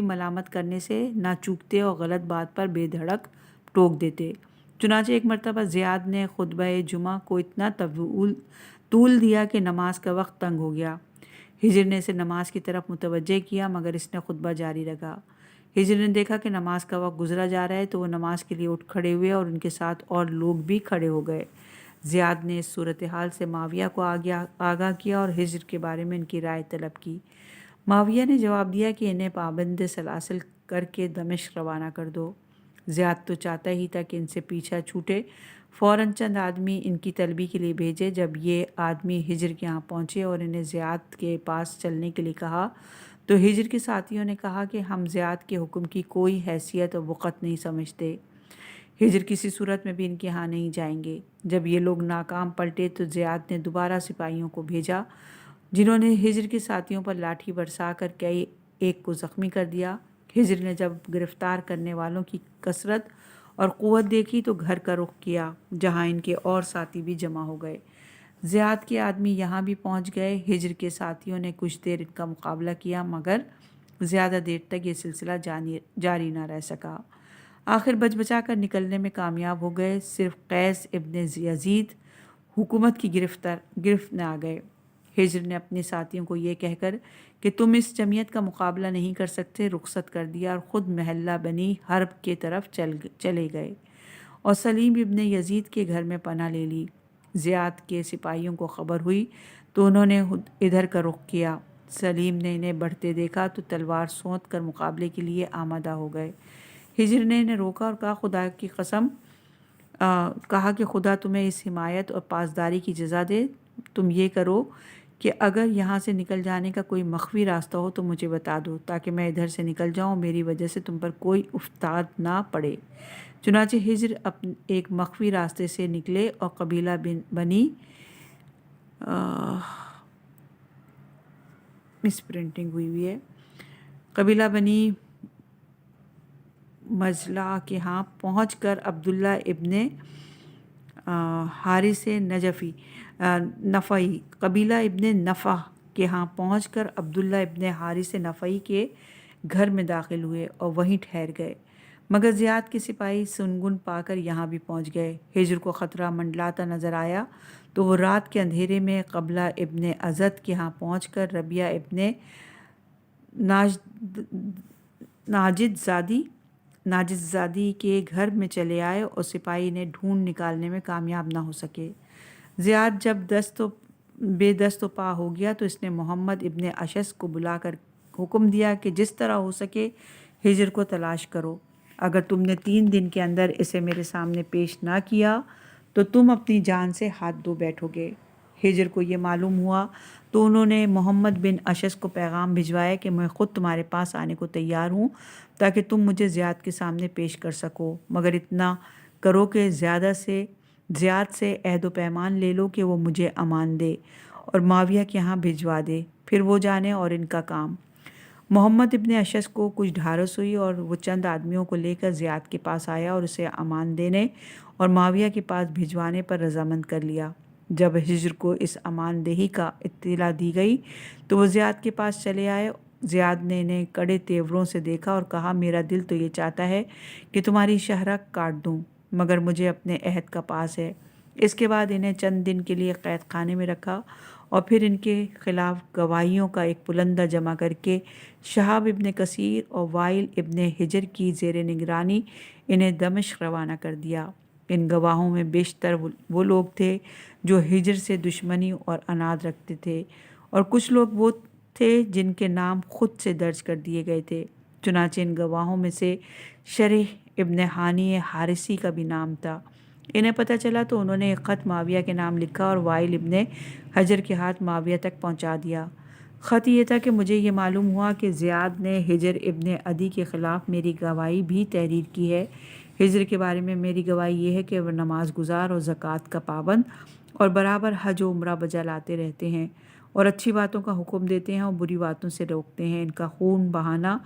ملامت کرنے سے نہ چوکتے اور غلط بات پر بے دھڑک ٹوک دیتے۔ چنانچہ ایک مرتبہ زیاد نے خطبہ جمعہ کو اتنا طول دیا کہ نماز کا وقت تنگ ہو گیا۔ ہجر نے اسے نماز کی طرف متوجہ کیا مگر اس نے خطبہ جاری رکھا۔ ہجر نے دیکھا کہ نماز کا وقت گزرا جا رہا ہے تو وہ نماز کے لیے اٹھ کھڑے ہوئے اور ان کے ساتھ اور لوگ بھی کھڑے ہو گئے۔ زیاد نے اس صورتحال سے معاویہ کو آگاہ کیا اور ہجر کے بارے میں ان کی رائے طلب کی۔ معاویہ نے جواب دیا کہ انہیں پابند سلاسل کر کے دمشق روانہ کر دو۔ زیاد تو چاہتا ہی تھا کہ ان سے پیچھا چھوٹے، فوراً چند آدمی ان کی طلبی کے لیے بھیجے۔ جب یہ آدمی ہجر کے یہاں پہنچے اور انہیں زیاد کے پاس چلنے کے لیے کہا تو ہجر کے ساتھیوں نے کہا کہ ہم زیاد کے حکم کی کوئی حیثیت اور وقت نہیں سمجھتے، ہجر کسی صورت میں بھی ان کے ہاں نہیں جائیں گے۔ جب یہ لوگ ناکام پلٹے تو زیاد نے دوبارہ سپاہیوں کو بھیجا جنہوں نے ہجر کے ساتھیوں پر لاٹھی برسا کر کئی ایک کو زخمی کر دیا۔ ہجر نے جب گرفتار کرنے والوں کی کثرت اور قوت دیکھی تو گھر کا رخ کیا جہاں ان کے اور ساتھی بھی جمع ہو گئے۔ زیاد کے آدمی یہاں بھی پہنچ گئے۔ ہجر کے ساتھیوں نے کچھ دیر ان کا مقابلہ کیا مگر زیادہ دیر تک یہ سلسلہ جاری نہ رہ سکا۔ آخر بچ بچا کر نکلنے میں کامیاب ہو گئے۔ صرف قیس ابن یزید حکومت کی گرفت میں آ گئے۔ ہجر نے اپنے ساتھیوں کو یہ کہہ کر کہ تم اس جمعیت کا مقابلہ نہیں کر سکتے رخصت کر دیا اور خود محلہ بنی حرب کی طرف چلے گئے اور سلیم ابن یزید کے گھر میں پناہ لے لی۔ زیاد کے سپاہیوں کو خبر ہوئی تو انہوں نے ادھر کا رخ کیا۔ سلیم نے انہیں بڑھتے دیکھا تو تلوار سونت کر مقابلے کے لیے آمادہ ہو گئے۔ ہجر نے انہیں روکا اور کہا کہ خدا تمہیں اس حمایت اور پاسداری کی جزا دے۔ تم یہ کرو کہ اگر یہاں سے نکل جانے کا کوئی مخفی راستہ ہو تو مجھے بتا دو تاکہ میں ادھر سے نکل جاؤں، میری وجہ سے تم پر کوئی افتاد نہ پڑے۔ چنانچہ ہجر ایک مخفی راستے سے نکلے اور قبیلہ بنی مس پرنٹنگ ہوئی ہے، قبیلہ بنی مجلع کے ہاں پہنچ کر عبداللہ ابن حارث نفعی قبیلہ ابن نفع کے ہاں پہنچ کر عبداللہ ابن حارث نفعی کے گھر میں داخل ہوئے اور وہیں ٹھہر گئے، مگر زیاد کے سپاہی سنگن پا کر یہاں بھی پہنچ گئے۔ ہجر کو خطرہ منڈلاتا نظر آیا تو وہ رات کے اندھیرے میں قبیلہ ابن ازد کے ہاں پہنچ کر ربیہ ابن ناجد زادی کے گھر میں چلے آئے اور سپاہی انہیں ڈھونڈ نکالنے میں کامیاب نہ ہو سکے۔ زیاد جب بے دست و پا ہو گیا تو اس نے محمد ابن اشس کو بلا کر حکم دیا کہ جس طرح ہو سکے ہجر کو تلاش کرو، اگر تم نے 3 دن کے اندر اسے میرے سامنے پیش نہ کیا تو تم اپنی جان سے ہاتھ دھو بیٹھو گے۔ ہجر کو یہ معلوم ہوا تو انہوں نے محمد بن اشس کو پیغام بھجوایا کہ میں خود تمہارے پاس آنے کو تیار ہوں تاکہ تم مجھے زیاد کے سامنے پیش کر سکو، مگر اتنا کرو کہ زیاد سے عہد و پیمان لے لو کہ وہ مجھے امان دے اور معاویہ کے ہاں بھجوا دے، پھر وہ جانے اور ان کا کام۔ محمد ابن اشس کو کچھ ڈھارس ہوئی اور وہ چند آدمیوں کو لے کر زیاد کے پاس آیا اور اسے امان دینے اور معاویہ کے پاس بھجوانے پر رضامند کر لیا۔ جب ہجر کو اس امان دہی کا اطلاع دی گئی تو وہ زیاد کے پاس چلے آئے۔ زیاد نے انہیں کڑے تیوروں سے دیکھا اور کہا میرا دل تو یہ چاہتا ہے کہ تمہاری شہرہ کاٹ دوں، مگر مجھے اپنے عہد کا پاس ہے۔ اس کے بعد انہیں چند دن کے لیے قید خانے میں رکھا اور پھر ان کے خلاف گواہیوں کا ایک پلندہ جمع کر کے شہاب ابن کثیر اور وائل ابن حجر کی زیر نگرانی انہیں دمشق روانہ کر دیا۔ ان گواہوں میں بیشتر وہ لوگ تھے جو ہجر سے دشمنی اور عناد رکھتے تھے، اور کچھ لوگ وہ تھے جن کے نام خود سے درج کر دیے گئے تھے۔ چنانچہ ان گواہوں میں سے شریح ابن حانی حارثی کا بھی نام تھا۔ انہیں پتہ چلا تو انہوں نے ایک خط معاویہ کے نام لکھا اور وائل ابن حجر کے ہاتھ معاویہ تک پہنچا دیا۔ خط یہ تھا کہ مجھے یہ معلوم ہوا کہ زیاد نے ہجر ابن عدی کے خلاف میری گواہی بھی تحریر کی ہے۔ ہجر کے بارے میں میری گواہی یہ ہے کہ وہ نماز گزار اور زکوٰۃ کا پابند اور برابر حج و عمرہ بجا لاتے رہتے ہیں اور اچھی باتوں کا حکم دیتے ہیں اور بری باتوں سے روکتے ہیں۔ ان کا خون بہانا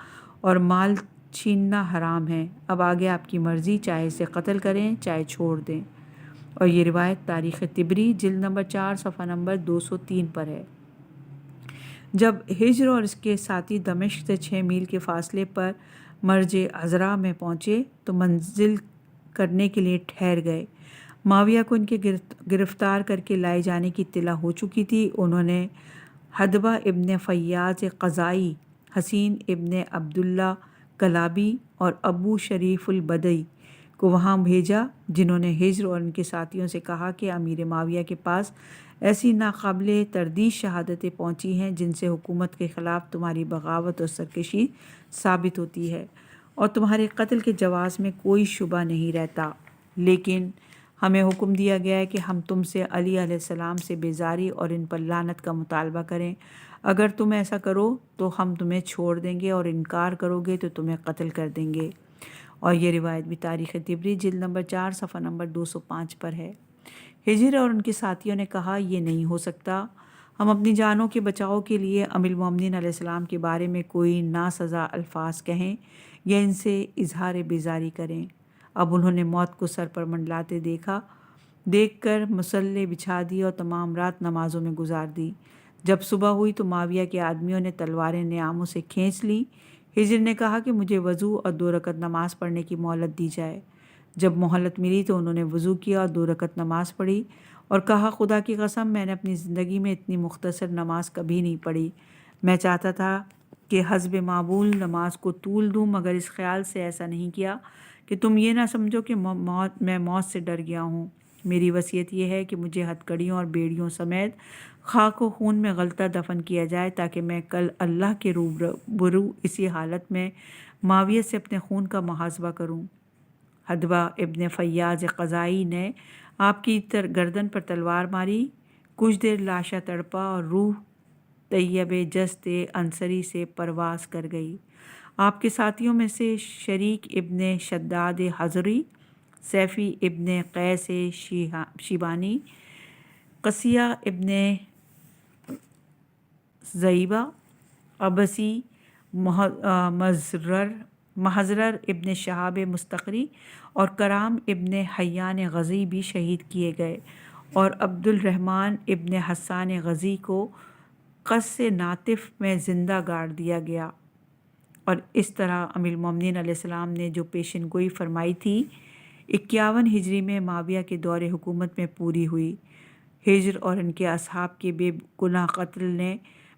اور مال چھیننا حرام ہے۔ اب آگے آپ کی مرضی، چاہے اسے قتل کریں چاہے چھوڑ دیں۔ اور یہ روایت تاریخ طبری جلد نمبر 4 صفحہ نمبر 203 پر ہے۔ جب ہجر اور اس کے ساتھی دمشق سے 6 میل کے فاصلے پر مرج عذرا میں پہنچے تو منزل کرنے کے لیے ٹھہر گئے۔ معاویہ کو ان کے گرفتار کر کے لائے جانے کی اطلاع ہو چکی تھی۔ انہوں نے حدبہ ابن فیاض قضائی، حسین ابن عبداللہ کلابی اور ابو شریف البدئی کو وہاں بھیجا، جنہوں نے ہجر اور ان کے ساتھیوں سے کہا کہ امیر معاویہ کے پاس ایسی ناقابل تردید شہادتیں پہنچی ہیں جن سے حکومت کے خلاف تمہاری بغاوت اور سرکشی ثابت ہوتی ہے اور تمہارے قتل کے جواز میں کوئی شبہ نہیں رہتا، لیکن ہمیں حکم دیا گیا ہے کہ ہم تم سے علی علیہ السلام سے بیزاری اور ان پر لعنت کا مطالبہ کریں۔ اگر تم ایسا کرو تو ہم تمہیں چھوڑ دیں گے اور انکار کرو گے تو تمہیں قتل کر دیں گے۔ اور یہ روایت بھی تاریخ طبری جلد نمبر 4 صفحہ نمبر 205 پر ہے۔ ہجر اور ان کے ساتھیوں نے کہا یہ نہیں ہو سکتا، ہم اپنی جانوں کے بچاؤ کے لیے ام المومنین علیہ السلام کے بارے میں کوئی ناسزا الفاظ کہیں یا ان سے اظہار بیزاری کریں۔ اب انہوں نے موت کو سر پر منڈلاتے دیکھ کر مصلے بچھا دی اور تمام رات نمازوں میں گزار دی۔ جب صبح ہوئی تو معاویہ کے آدمیوں نے تلواریں نیاموں سے کھینچ لیں۔ ہجر نے کہا کہ مجھے وضو اور 2 رکعت نماز پڑھنے کی مہلت دی جائے۔ جب مہلت ملی تو انہوں نے وضو کیا اور 2 رکعت نماز پڑھی اور کہا خدا کی قسم میں نے اپنی زندگی میں اتنی مختصر نماز کبھی نہیں پڑھی۔ میں چاہتا تھا کہ حسب معمول نماز کو طول دوں، مگر اس خیال سے ایسا نہیں کیا کہ تم یہ نہ سمجھو کہ میں موت سے ڈر گیا ہوں۔ میری وصیت یہ ہے کہ مجھے ہتھکڑیوں اور بیڑیوں سمیت خاک و خون میں غلطہ دفن کیا جائے تاکہ میں کل اللہ کے روبرو اسی حالت میں معاویہ سے اپنے خون کا محاسبہ کروں۔ حدبہ ابن فیاض قضائی نے آپ کی گردن پر تلوار ماری، کچھ دیر لاشا تڑپا اور روح طیب جست انصری سے پرواز کر گئی۔ آپ کے ساتھیوں میں سے شریک ابن شداد حضری، سیفی ابن قیس شیبانی، قصیہ ابن زیبہ عبسی، محضرر ابن شہاب مستقری اور کرام ابن حیان غزی بھی شہید کیے گئے، اور عبد الرحمن ابن حسان غزی کو قص ناطف میں زندہ گاڑ دیا گیا۔ اور اس طرح امیر المومنین علیہ السلام نے جو پیشن گوئی فرمائی تھی 51 ہجری میں معاویہ کے دور حکومت میں پوری ہوئی۔ ہجر اور ان کے اصحاب کے بے گناہ قتل نے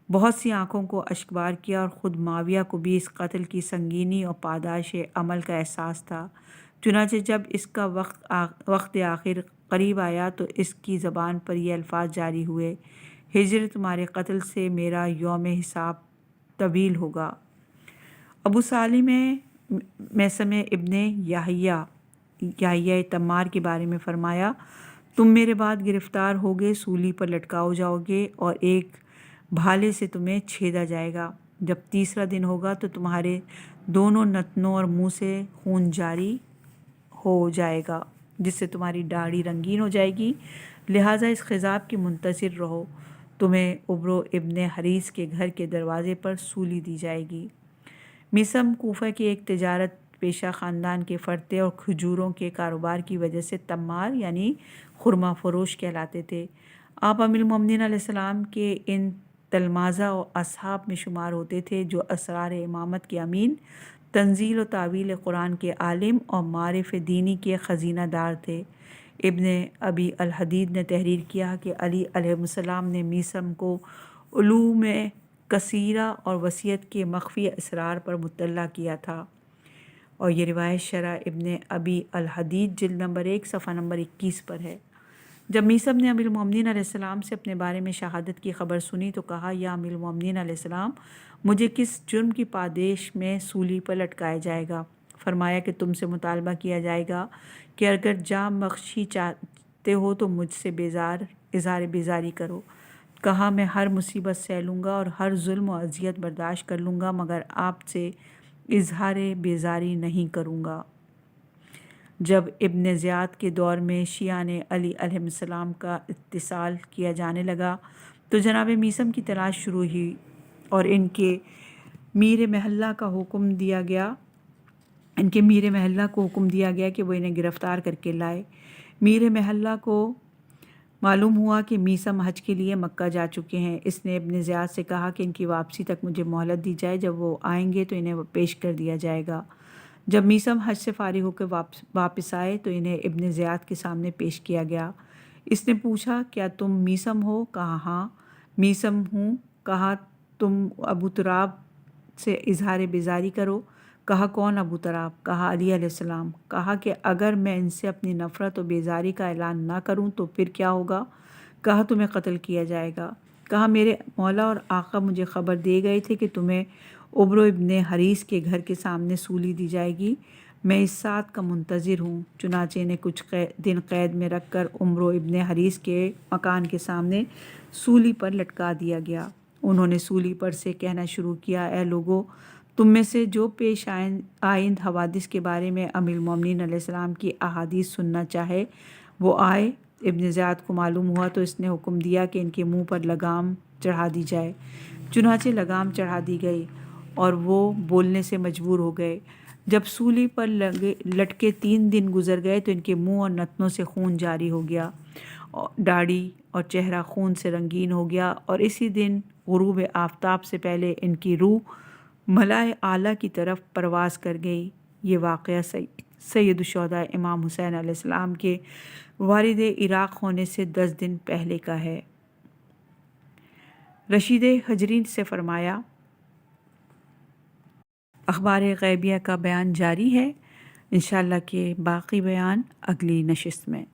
بہت سی آنکھوں کو اشکبار کیا، اور خود معاویہ کو بھی اس قتل کی سنگینی اور پاداش عمل کا احساس تھا۔ چنانچہ جب اس کا وقت آخر قریب آیا تو اس کی زبان پر یہ الفاظ جاری ہوئے: ہجر تمہارے قتل سے میرا یوم حساب طویل ہوگا۔ ابو سالم میثم ابن یحییٰ تمار کے بارے میں فرمایا: تم میرے بعد گرفتار ہوگے، سولی پر لٹکاؤ جاؤ گے اور ایک بھالے سے تمہیں چھیدا جائے گا۔ جب تیسرا دن ہوگا تو تمہارے دونوں نتنوں اور منہ سے خون جاری ہو جائے گا، جس سے تمہاری داڑھی رنگین ہو جائے گی، لہٰذا اس خضاب کی منتظر رہو۔ تمہیں عبرو ابن حریث کے گھر کے دروازے پر سولی دی جائے گی۔ میثم کوفہ کے ایک تجارت پیشہ خاندان کے فرد تھے اور کھجوروں کے کاروبار کی وجہ سے تمار یعنی خرما فروش کہلاتے تھے۔ آپ امیر المومنین علیہ السلام کے ان تلمذہ و اصحاب میں شمار ہوتے تھے جو اسرار امامت کے امین، تنزیل و تعویل قرآن کے عالم اور معارف دینی کے خزینہ دار تھے۔ ابن ابی الحدید نے تحریر کیا کہ علی علیہ السلام نے میثم کو علوم کثیرہ اور وصیت کے مخفی اسرار پر مطلع کیا تھا، اور یہ روایت شرح ابن ابی الحدید جلد نمبر 1 صفحہ نمبر 21 پر ہے۔ جب میثم نے امیر المومنین علیہ السلام سے اپنے بارے میں شہادت کی خبر سنی تو کہا: یا امیر المومنین علیہ السلام، مجھے کس جرم کی پادیش میں سولی پر لٹکایا جائے گا؟ فرمایا کہ تم سے مطالبہ کیا جائے گا کہ اگر جاں بخشی چاہتے ہو تو مجھ سے اظہار بیزاری کرو۔ کہا: میں ہر مصیبت سہ لوں گا اور ہر ظلم و اذیت برداشت کر لوں گا، مگر آپ سے اظہار بیزاری نہیں کروں گا۔ جب ابن زیاد کے دور میں شیعہ نے علی علیہ السلام کا اتصال کیا جانے لگا تو جناب میثم کی تلاش شروع ہوئی اور ان کے میر محلہ کو حکم دیا گیا کہ وہ انہیں گرفتار کر کے لائے۔ میر محلہ کو معلوم ہوا کہ میثم حج کے لیے مکہ جا چکے ہیں۔ اس نے ابن زیاد سے کہا کہ ان کی واپسی تک مجھے مہلت دی جائے، جب وہ آئیں گے تو انہیں پیش کر دیا جائے گا۔ جب میثم حج سے فارغ ہو کے واپس آئے تو انہیں ابن زیاد کے سامنے پیش کیا گیا۔ اس نے پوچھا: کیا تم میثم ہو؟ کہا: ہاں میثم ہوں۔ کہا: تم ابو تراب سے اظہار بیزاری کرو۔ کہا: کون ابو تراب؟ کہا: علی علیہ السلام۔ کہا کہ اگر میں ان سے اپنی نفرت و بیزاری کا اعلان نہ کروں تو پھر کیا ہوگا؟ کہا: تمہیں قتل کیا جائے گا۔ کہا: میرے مولا اور آقا مجھے خبر دے گئے تھے کہ تمہیں عبرو ابن حریث کے گھر کے سامنے سولی دی جائے گی، میں اس ساعت کا منتظر ہوں۔ چنانچہ انہیں کچھ دن قید میں رکھ کر عمرو ابن حریث کے مکان کے سامنے سولی پر لٹکا دیا گیا۔ انہوں نے سولی پر سے کہنا شروع کیا: اے لوگو، تم میں سے جو پیش آئند حوادث کے بارے میں امیر المومنین علیہ السلام کی احادیث سننا چاہے وہ آئے۔ ابن زیاد کو معلوم ہوا تو اس نے حکم دیا کہ ان کے منہ پر لگام چڑھا دی جائے۔ چنانچہ لگام چڑھا دی گئی اور وہ بولنے سے مجبور ہو گئے۔ جب سولی پر لٹکے 3 دن گزر گئے تو ان کے منہ اور نتنوں سے خون جاری ہو گیا، داڑھی اور چہرہ خون سے رنگین ہو گیا، اور اسی دن غروب آفتاب سے پہلے ان کی روح ملائے اعلیٰ کی طرف پرواز کر گئی۔ یہ واقعہ سید الشہداء امام حسین علیہ السلام کے وارد عراق ہونے سے 10 دن پہلے کا ہے۔ رشید حجری سے فرمایا: اخبار غیبیہ کا بیان جاری ہے، انشاءاللہ کہ باقی بیان اگلی نشست میں۔